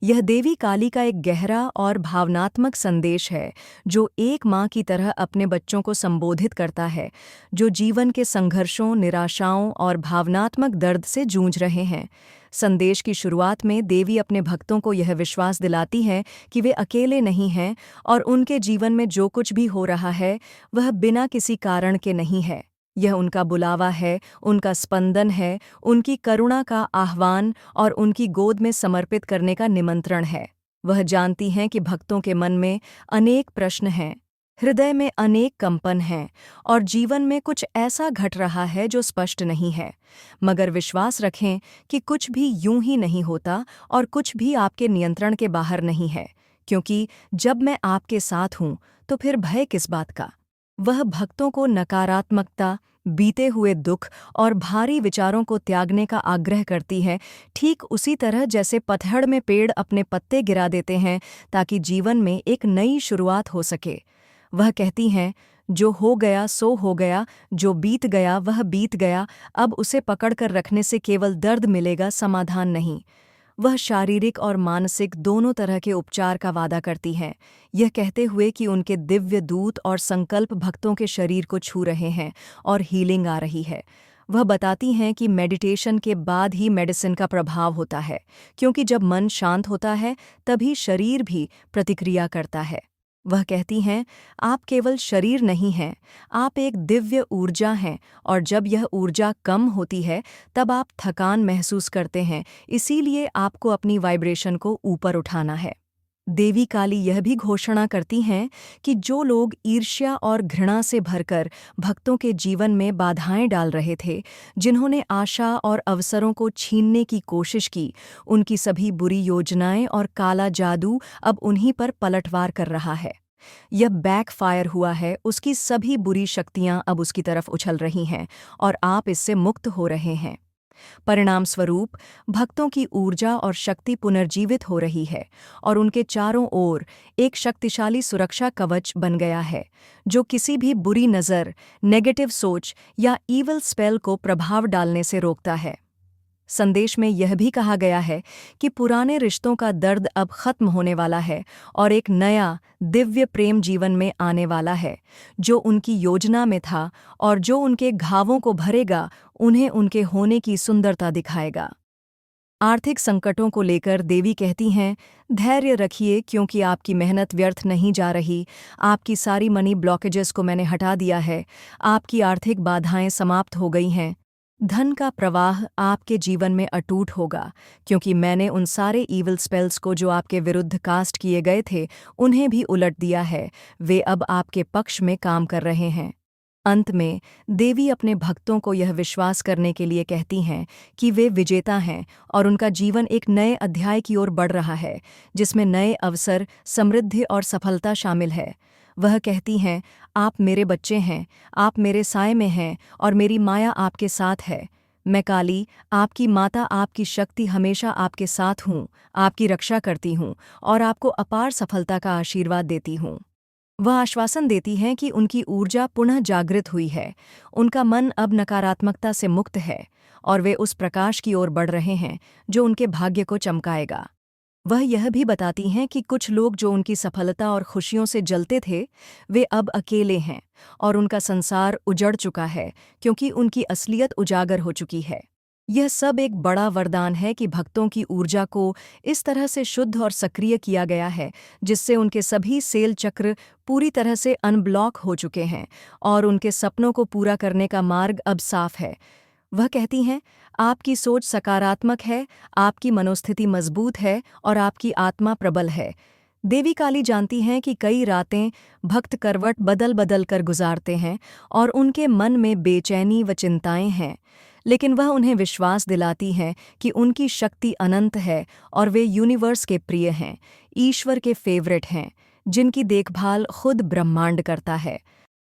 यह देवी काली का एक गहरा और भावनात्मक संदेश है, जो एक माँ की तरह अपने बच्चों को संबोधित करता है, जो जीवन के संघर्षों, निराशाओं और भावनात्मक दर्द से जूझ रहे हैं। संदेश की शुरुआत में देवी अपने भक्तों को यह विश्वास दिलाती है कि वे अकेले नहीं हैं और उनके जीवन में जो कुछ भी हो रहा है, वह बिना किसी कारण के नहीं है। यह उनका बुलावा है, उनका स्पंदन है, उनकी करुणा का आह्वान और उनकी गोद में समर्पित करने का निमंत्रण है। वह जानती हैं कि भक्तों के मन में अनेक प्रश्न हैं, हृदय में अनेक कंपन हैं और जीवन में कुछ ऐसा घट रहा है जो स्पष्ट नहीं है। मगर विश्वास रखें कि कुछ भी यूं ही नहीं होता और कुछ भी आपके नियंत्रण के बाहर नहीं है, क्योंकि जब मैं आपके साथ हूं तो फिर भय किस बात का। वह भक्तों को नकारात्मकता, बीते हुए दुख और भारी विचारों को त्यागने का आग्रह करती है, ठीक उसी तरह जैसे पतझड़ में पेड़ अपने पत्ते गिरा देते हैं ताकि जीवन में एक नई शुरुआत हो सके। वह कहती हैं, जो हो गया सो हो गया, जो बीत गया वह बीत गया, अब उसे पकड़कर रखने से केवल दर्द मिलेगा, समाधान नहीं। वह शारीरिक और मानसिक दोनों तरह के उपचार का वादा करती हैं, यह कहते हुए कि उनके दिव्य दूत और संकल्प भक्तों के शरीर को छू रहे हैं और हीलिंग आ रही है। वह बताती हैं कि मेडिटेशन के बाद ही मेडिसिन का प्रभाव होता है, क्योंकि जब मन शांत होता है तभी शरीर भी प्रतिक्रिया करता है। वह कहती हैं, आप केवल शरीर नहीं हैं, आप एक दिव्य ऊर्जा हैं और जब यह ऊर्जा कम होती है तब आप थकान महसूस करते हैं, इसीलिए आपको अपनी वाइब्रेशन को ऊपर उठाना है। देवी काली यह भी घोषणा करती हैं कि जो लोग ईर्ष्या और घृणा से भरकर भक्तों के जीवन में बाधाएं डाल रहे थे, जिन्होंने आशा और अवसरों को छीनने की कोशिश की, उनकी सभी बुरी योजनाएं और काला जादू अब उन्हीं पर पलटवार कर रहा है। यह बैकफायर हुआ है, उसकी सभी बुरी शक्तियां अब उसकी तरफ उछल रही हैं और आप इससे मुक्त हो रहे हैं। परिणाम स्वरूप भक्तों की ऊर्जा और शक्ति पुनर्जीवित हो रही है और उनके चारों ओर एक शक्तिशाली सुरक्षा कवच बन गया है, जो किसी भी बुरी नज़र, नेगेटिव सोच या ईवल स्पेल को प्रभाव डालने से रोकता है। संदेश में यह भी कहा गया है कि पुराने रिश्तों का दर्द अब खत्म होने वाला है और एक नया दिव्य प्रेम जीवन में आने वाला है, जो उनकी योजना में था और जो उनके घावों को भरेगा, उन्हें उनके होने की सुंदरता दिखाएगा। आर्थिक संकटों को लेकर देवी कहती हैं, धैर्य रखिए, क्योंकि आपकी मेहनत व्यर्थ नहीं जा रही। आपकी सारी मनी ब्लॉकेजेस को मैंने हटा दिया है, आपकी आर्थिक बाधाएं समाप्त हो गई हैं। धन का प्रवाह आपके जीवन में अटूट होगा, क्योंकि मैंने उन सारे ईविल स्पेल्स को जो आपके विरुद्ध कास्ट किए गए थे, उन्हें भी उलट दिया है। वे अब आपके पक्ष में काम कर रहे हैं। अंत में देवी अपने भक्तों को यह विश्वास करने के लिए कहती हैं कि वे विजेता हैं और उनका जीवन एक नए अध्याय की ओर बढ़ रहा है, जिसमें नए अवसर, समृद्धि और सफलता शामिल है। वह कहती हैं, आप मेरे बच्चे हैं, आप मेरे साए में हैं और मेरी माया आपके साथ है। मैं काली, आपकी माता, आपकी शक्ति हमेशा आपके साथ हूँ, आपकी रक्षा करती हूँ और आपको अपार सफलता का आशीर्वाद देती हूँ। वह आश्वासन देती हैं कि उनकी ऊर्जा पुनः जागृत हुई है, उनका मन अब नकारात्मकता से मुक्त है और वे उस प्रकाश की ओर बढ़ रहे हैं जो उनके भाग्य को चमकाएगा। वह यह भी बताती हैं कि कुछ लोग जो उनकी सफलता और खुशियों से जलते थे, वे अब अकेले हैं और उनका संसार उजड़ चुका है, क्योंकि उनकी असलियत उजागर हो चुकी है। यह सब एक बड़ा वरदान है कि भक्तों की ऊर्जा को इस तरह से शुद्ध और सक्रिय किया गया है, जिससे उनके सभी सेल चक्र पूरी तरह से अनब्लॉक हो चुके हैं और उनके सपनों को पूरा करने का मार्ग अब साफ है। वह कहती हैं, आपकी सोच सकारात्मक है, आपकी मनोस्थिति मजबूत है और आपकी आत्मा प्रबल है। देवी काली जानती हैं कि कई रातें भक्त करवट बदल बदल कर गुजारते हैं और उनके मन में बेचैनी व चिंताएं हैं, लेकिन वह उन्हें विश्वास दिलाती हैं कि उनकी शक्ति अनंत है और वे यूनिवर्स के प्रिय हैं, ईश्वर के फेवरेट हैं, जिनकी देखभाल खुद ब्रह्मांड करता है।